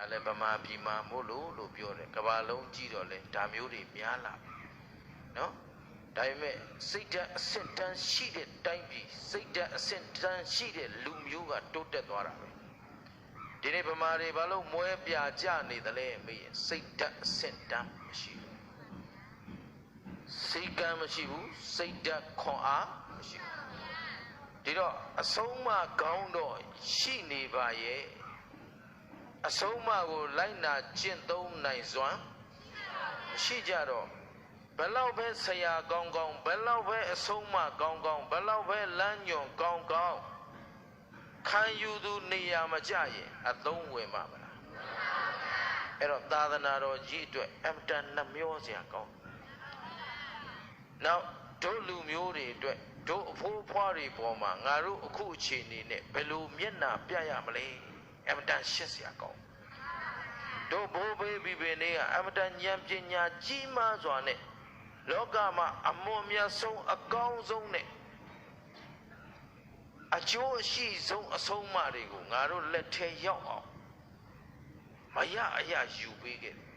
လည်းဗမာပြည်မှာမို့လို့ပြောတယ်ကဘာလုံးကြည့်တော့လေဒါမျိုးတွေများလာပြီနော်ဒါပေမဲ့စိတ်ဓာတ်အစစ်တမ်းရှိတဲ့တိုင်းပြည်စိတ်ဓာတ်အစစ်တမ်းရှိတဲ့လူမျိုးကတိုးတက်သွားတာပဲဒီနေ့ဗမာတွေဘာလို့မွဲပြကြနေသလဲမေးရင်စိတ်ဓာတ်အစစ်တမ်းမရှိဘူးစိတ်ကံမရှိဘူးစိတ်ဓာတ်ခွန်အားမရှိဘူးဒီတော့အဆုံးအမကောင်းတော့ရှိနေပါရဲ့အဆုံးအမကိုလိုက်နာကျင့်သုံးနိုင်စွမ်းမရှိကြတော့ဘယ်လောက်ပဲဆရာကောင်းကောင်းဘယ်လောက်ပဲအဆုံးအမကောင်းကောင်းဘယ်လောက်ပဲလမ်းညွန်ကောင်းကောင်းခံယူသူနေရာမကျရင်အသုံးဝင်မှာမလားအဲ့တော့သာသနာတော်ကြီးအတွက်အမတန်နှမျောစရာကောင်းနောက်တို့လူမျိုးတွေအတွက်တို့အဖိုးဖွားတွေပေါ်မှာငါတို့အခုအချိန်နေနဲ့ဘယ်လိုမျက်နှာပြရမလဲအမတန်ရှက်စရာကောင်းတို့ဘိုးဘေးဘီဘေနေကအမတန်ဉာဏ်ပညာကြီးမားစွာနဲ့လောကမှာအမွန်မြတ်ဆုံးအကောင်းဆုံးနဲ့အကျိုးအရှိဆုံးအဆုံးအမတွေကိုငါတို့လက်ထဲရောက်အောင်မရအရာယူပေးခဲ့တယ်